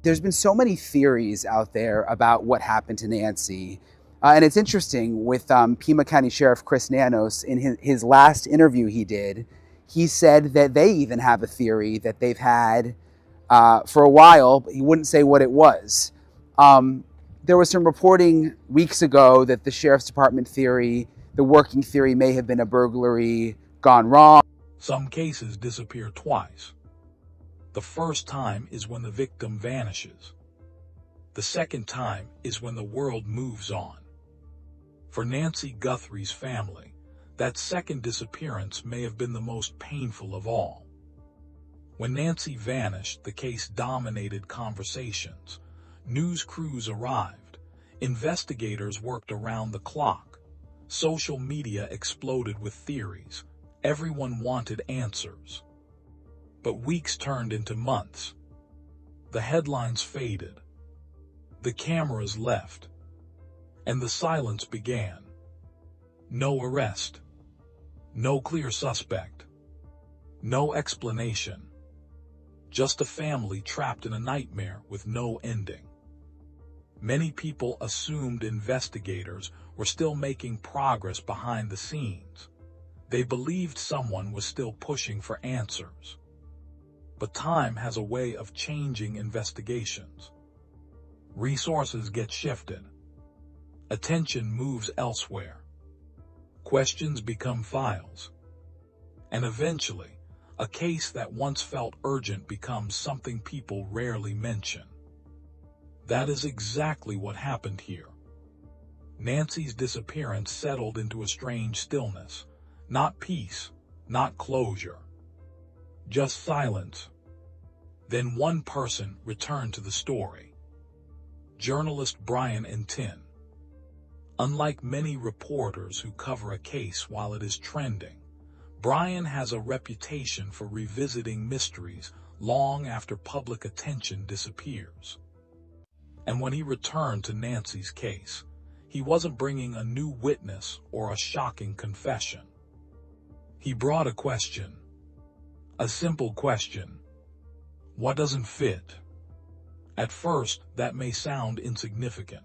There's been so many theories out there about what happened to Nancy. And it's interesting with Pima County Sheriff Chris Nanos, in his last interview he did, he said that they even have a theory that they've had for a while, but he wouldn't say what it was. There was some reporting weeks ago that the Sheriff's Department theory, the working theory, may have been a burglary gone wrong. Some cases disappear twice. The first time is when the victim vanishes. The second time is when the world moves on. For Nancy Guthrie's family, that second disappearance may have been the most painful of all. When Nancy vanished, the case dominated conversations. News crews arrived. Investigators worked around the clock. Social media exploded with theories. Everyone wanted answers. But weeks turned into months. The headlines faded. The cameras left. And the silence began. No arrest. No clear suspect. No explanation. Just a family trapped in a nightmare with no ending. Many people assumed investigators were still making progress behind the scenes. They believed someone was still pushing for answers. But time has a way of changing investigations. Resources get shifted. Attention moves elsewhere. Questions become files. And eventually, a case that once felt urgent becomes something people rarely mention. That is exactly what happened here. Nancy's disappearance settled into a strange stillness. Not peace, not closure. Just silence. Then one person returned to the story. Journalist Brian Entin. Unlike many reporters who cover a case while it is trending, Brian has a reputation for revisiting mysteries long after public attention disappears. And when he returned to Nancy's case, he wasn't bringing a new witness or a shocking confession. He brought a question. A simple question. What doesn't fit? At first, that may sound insignificant.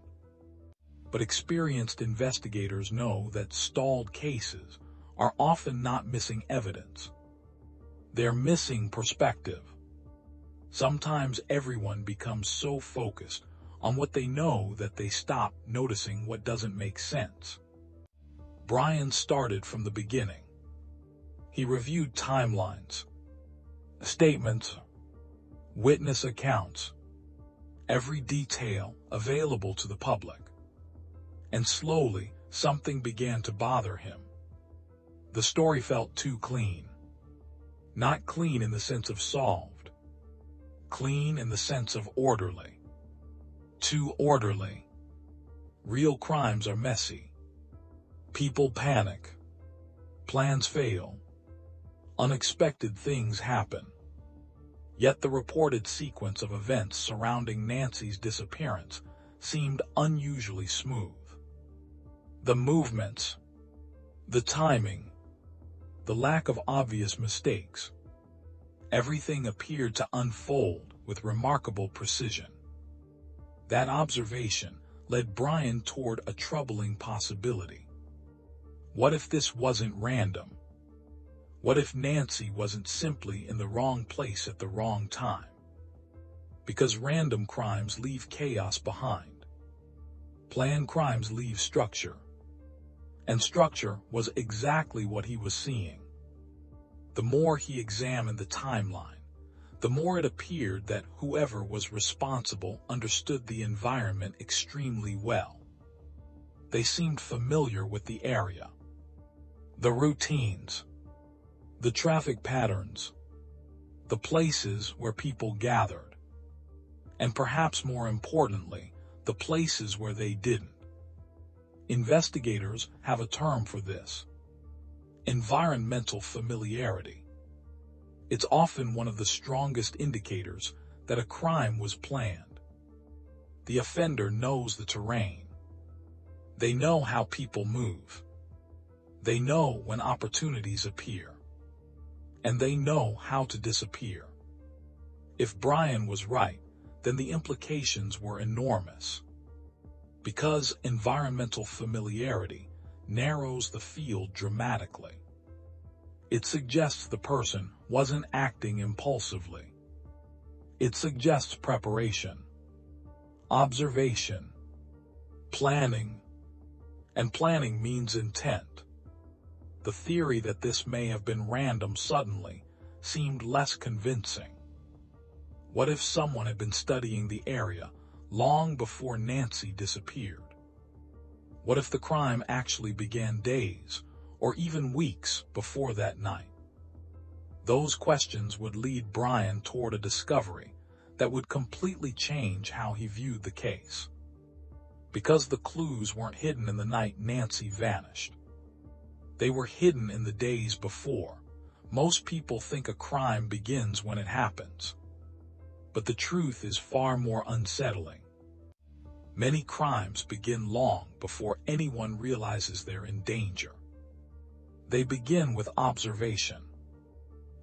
But experienced investigators know that stalled cases are often not missing evidence. They're missing perspective. Sometimes everyone becomes so focused on what they know that they stop noticing what doesn't make sense. Brian started from the beginning. He reviewed timelines, statements, witness accounts, every detail available to the public. And slowly, something began to bother him. The story felt too clean. Not clean in the sense of solved. Clean in the sense of orderly. Too orderly. Real crimes are messy. People panic. Plans fail. Unexpected things happen. Yet the reported sequence of events surrounding Nancy's disappearance seemed unusually smooth. The movements, the timing, the lack of obvious mistakes, everything appeared to unfold with remarkable precision. That observation led Brian toward a troubling possibility. What if this wasn't random? What if Nancy wasn't simply in the wrong place at the wrong time? Because random crimes leave chaos behind. Planned crimes leave structure. And structure was exactly what he was seeing. The more he examined the timeline, the more it appeared that whoever was responsible understood the environment extremely well. They seemed familiar with the area, the routines, the traffic patterns, the places where people gathered, and perhaps more importantly, the places where they didn't. Investigators have a term for this: environmental familiarity. It's often one of the strongest indicators that a crime was planned. The offender knows the terrain. They know how people move. They know when opportunities appear. And they know how to disappear. If Brian was right, then the implications were enormous. Because environmental familiarity narrows the field dramatically. It suggests the person wasn't acting impulsively. It suggests preparation, observation, planning, and planning means intent. The theory that this may have been random suddenly seemed less convincing. What if someone had been studying the area long before Nancy disappeared? What if the crime actually began days or even weeks before that night? Those questions would lead Brian toward a discovery that would completely change how he viewed the case. Because the clues weren't hidden in the night Nancy vanished. They were hidden in the days before. Most people think a crime begins when it happens. But the truth is far more unsettling. Many crimes begin long before anyone realizes they're in danger. They begin with observation,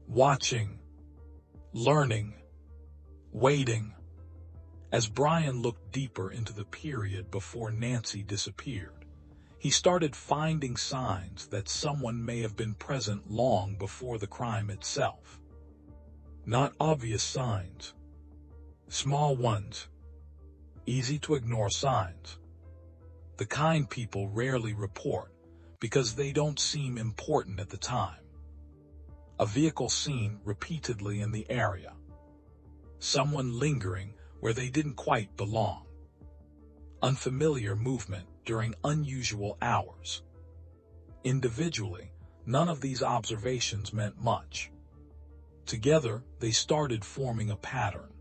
watching, learning, waiting. As Brian looked deeper into the period before Nancy disappeared, he started finding signs that someone may have been present long before the crime itself. Not obvious signs, small ones, easy-to-ignore signs. The kind people rarely report because they don't seem important at the time. A vehicle seen repeatedly in the area. Someone lingering where they didn't quite belong. Unfamiliar movement during unusual hours. Individually, none of these observations meant much. Together, they started forming a pattern.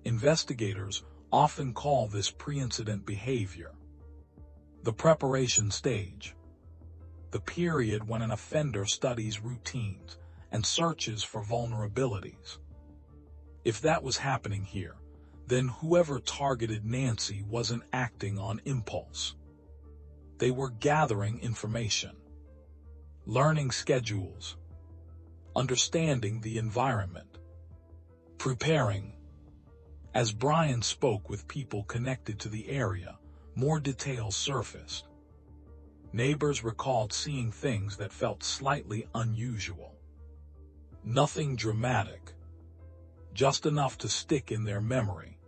Investigators often call this pre-incident behavior. The preparation stage. The period when an offender studies routines and searches for vulnerabilities. If that was happening here, then whoever targeted Nancy wasn't acting on impulse. They were gathering information, learning schedules, understanding the environment, preparing. As Brian spoke with people connected to the area, more details surfaced. Neighbors recalled seeing things that felt slightly unusual. Nothing dramatic, just enough to stick in their memory.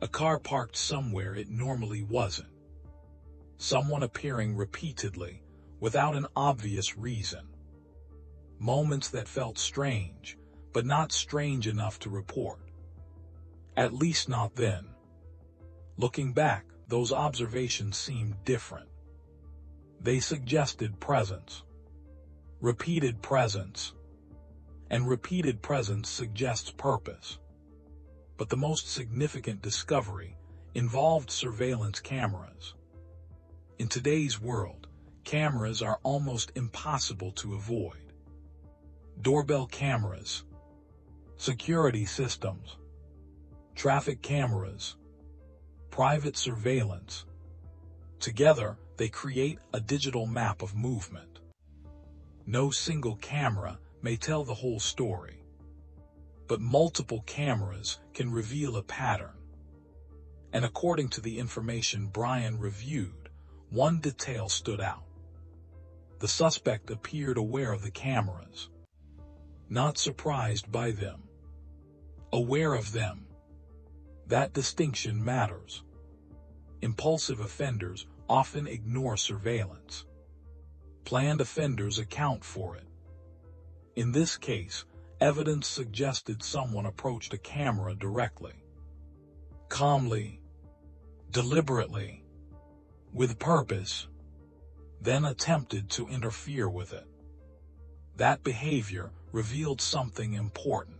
A car parked somewhere it normally wasn't. Someone appearing repeatedly, without an obvious reason. Moments that felt strange, but not strange enough to report. At least not then. Looking back, those observations seemed different. They suggested presence. Repeated presence. And repeated presence suggests purpose. But the most significant discovery involved surveillance cameras. In today's world, cameras are almost impossible to avoid. Doorbell cameras, security systems, traffic cameras, private surveillance. Together, they create a digital map of movement. No single camera may tell the whole story, but multiple cameras can reveal a pattern. And according to the information Brian reviewed, one detail stood out. The suspect appeared aware of the cameras, not surprised by them, aware of them. That distinction matters. Impulsive offenders often ignore surveillance. Planned offenders account for it. In this case, evidence suggested someone approached a camera directly, calmly, deliberately, with purpose, then attempted to interfere with it. That behavior revealed something important.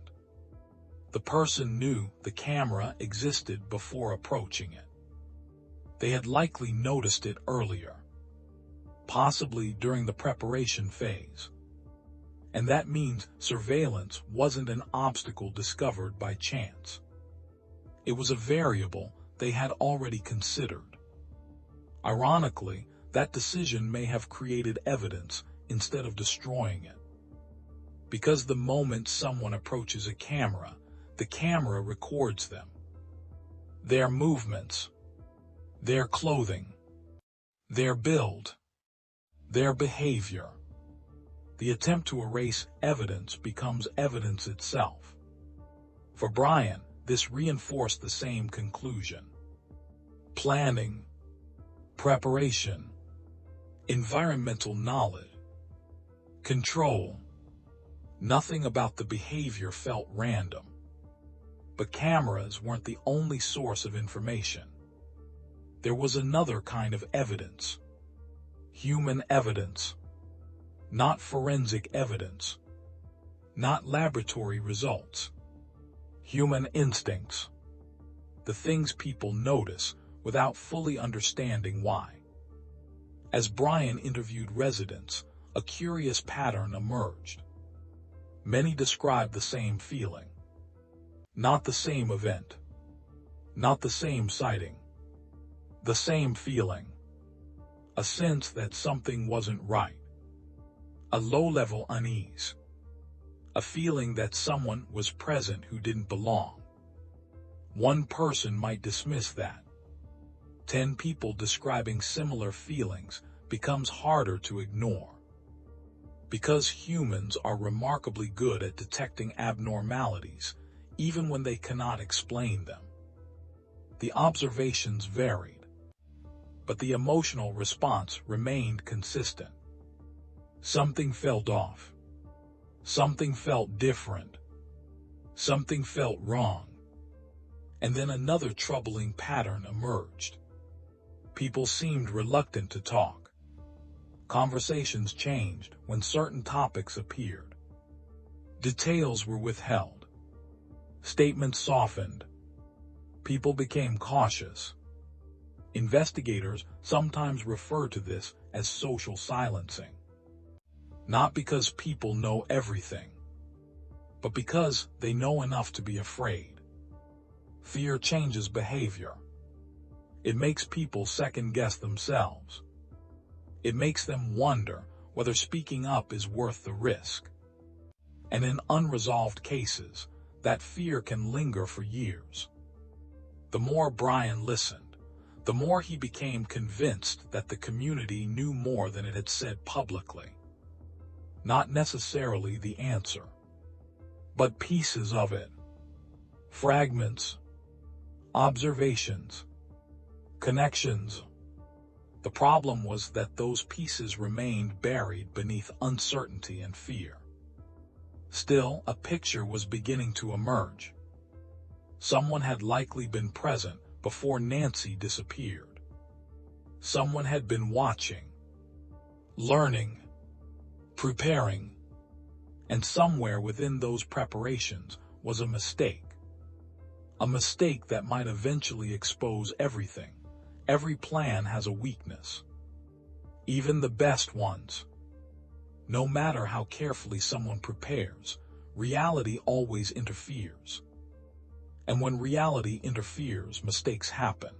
The person knew the camera existed before approaching it. They had likely noticed it earlier, possibly during the preparation phase. And that means surveillance wasn't an obstacle discovered by chance. It was a variable they had already considered. Ironically, that decision may have created evidence instead of destroying it. Because the moment someone approaches a camera, the camera records them, their movements, their clothing, their build, their behavior. The attempt to erase evidence becomes evidence itself. For Brian, this reinforced the same conclusion. Planning, preparation, environmental knowledge, control. Nothing about the behavior felt random. But cameras weren't the only source of information. There was another kind of evidence. Human evidence. Not forensic evidence. Not laboratory results. Human instincts. The things people notice without fully understanding why. As Brian interviewed residents, a curious pattern emerged. Many described the same feeling. Not the same event. Not the same sighting. The same feeling. A sense that something wasn't right. A low-level unease. A feeling that someone was present who didn't belong. One person might dismiss that. 10 people describing similar feelings becomes harder to ignore. Because humans are remarkably good at detecting abnormalities, even when they cannot explain them. The observations varied, but the emotional response remained consistent. Something felt off. Something felt different. Something felt wrong. And then another troubling pattern emerged. People seemed reluctant to talk. Conversations changed when certain topics appeared. Details were withheld. Statements softened. People became cautious. Investigators sometimes refer to this as social silencing. Not because people know everything, but because they know enough to be afraid. Fear changes behavior. It makes people second-guess themselves. It makes them wonder whether speaking up is worth the risk. And in unresolved cases, that fear can linger for years. The more Brian listened, the more he became convinced that the community knew more than it had said publicly. Not necessarily the answer, but pieces of it. Fragments, observations, connections. The problem was that those pieces remained buried beneath uncertainty and fear. Still, a picture was beginning to emerge. Someone had likely been present before Nancy disappeared. Someone had been watching, learning, preparing, and somewhere within those preparations was a mistake. A mistake that might eventually expose everything. Every plan has a weakness. Even the best ones. No matter how carefully someone prepares, reality always interferes. And when reality interferes, mistakes happen.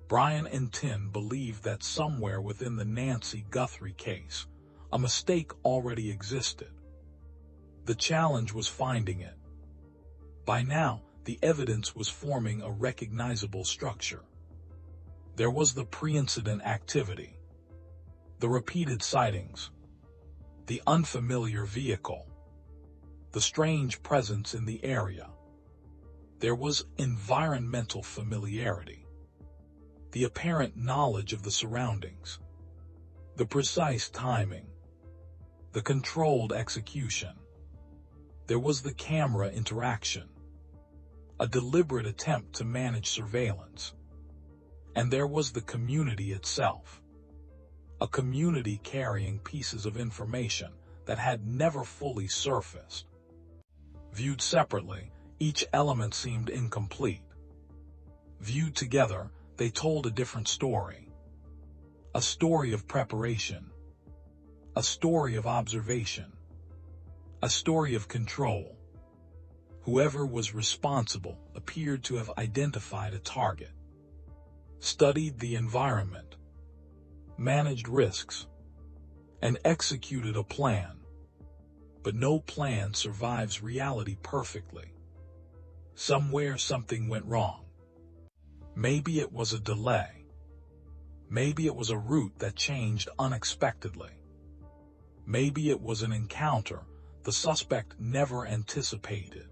Brian Entin believed that somewhere within the Nancy Guthrie case, a mistake already existed. The challenge was finding it. By now, the evidence was forming a recognizable structure. There was the pre-incident activity, the repeated sightings, the unfamiliar vehicle, the strange presence in the area. There was environmental familiarity, the apparent knowledge of the surroundings, the precise timing, the controlled execution. There was the camera interaction, a deliberate attempt to manage surveillance. And there was the community itself, a community carrying pieces of information that had never fully surfaced. Viewed separately, each element seemed incomplete. Viewed together, they told a different story. A story of preparation, a story of observation, a story of control. Whoever was responsible appeared to have identified a target, studied the environment, managed risks, and executed a plan. But no plan survives reality perfectly. Somewhere something went wrong. Maybe it was a delay. Maybe it was a route that changed unexpectedly. Maybe it was an encounter the suspect never anticipated.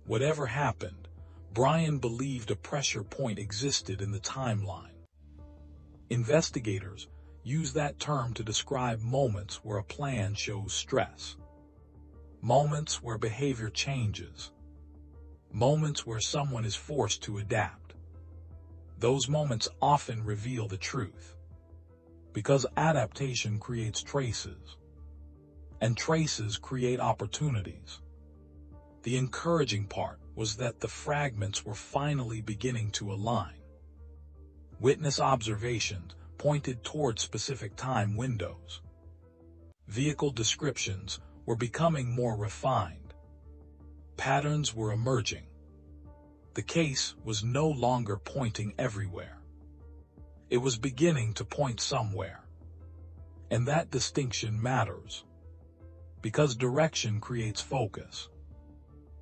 Whatever happened, Brian believed a pressure point existed in the timeline. Investigators use that term to describe moments where a plan shows stress, moments where behavior changes, moments where someone is forced to adapt. Those moments often reveal the truth, because adaptation creates traces, and traces create opportunities. The encouraging part was that the fragments were finally beginning to align. Witness observations pointed toward specific time windows. Vehicle descriptions were becoming more refined. Patterns were emerging. The case was no longer pointing everywhere. It was beginning to point somewhere. And that distinction matters, because direction creates focus.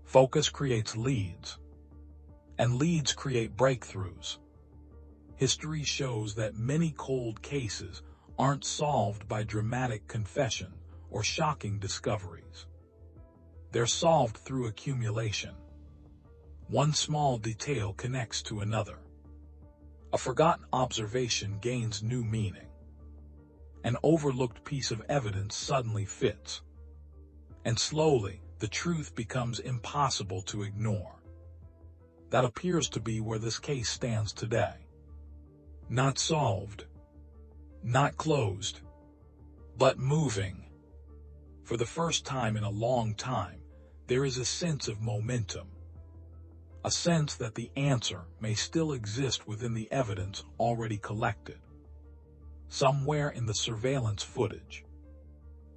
Focus creates leads, and leads create breakthroughs. History shows that many cold cases aren't solved by dramatic confession or shocking discoveries. They're solved through accumulation. One small detail connects to another. A forgotten observation gains new meaning. An overlooked piece of evidence suddenly fits. And slowly, the truth becomes impossible to ignore. That appears to be where this case stands today. Not solved, not closed, but moving. For the first time in a long time, there is a sense of momentum. A sense that the answer may still exist within the evidence already collected. Somewhere in the surveillance footage.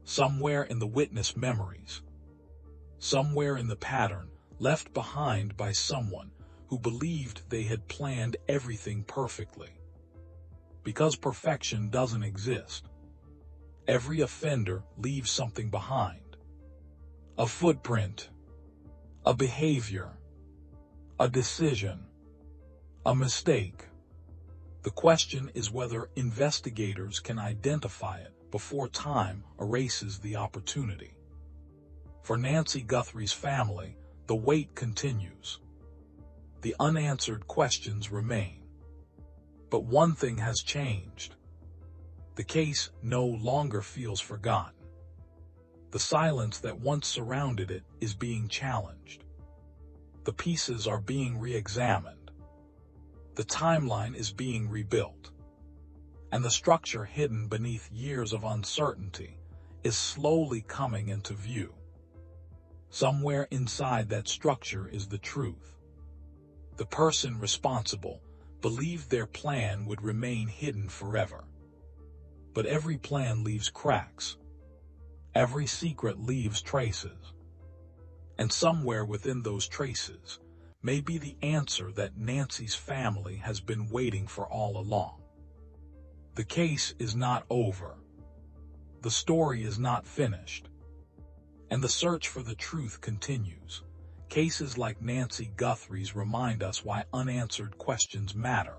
Somewhere in the witness memories. Somewhere in the pattern left behind by someone who believed they had planned everything perfectly. Because perfection doesn't exist, every offender leaves something behind. A footprint, a behavior, a decision, a mistake. The question is whether investigators can identify it before time erases the opportunity. For Nancy Guthrie's family, the wait continues. The unanswered questions remain. But one thing has changed. The case no longer feels forgotten. The silence that once surrounded it is being challenged. The pieces are being re-examined. The timeline is being rebuilt. And the structure hidden beneath years of uncertainty is slowly coming into view. Somewhere inside that structure is the truth. The person responsible believed their plan would remain hidden forever. But every plan leaves cracks. Every secret leaves traces. And somewhere within those traces may be the answer that Nancy's family has been waiting for all along. The case is not over. The story is not finished. And the search for the truth continues. Cases like Nancy Guthrie's remind us why unanswered questions matter.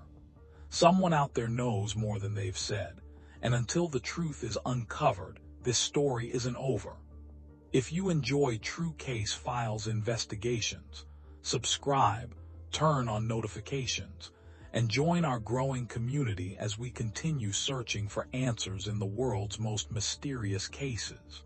Someone out there knows more than they've said, and until the truth is uncovered, this story isn't over. If you enjoy True Case Files investigations, subscribe, turn on notifications, and join our growing community as we continue searching for answers in the world's most mysterious cases.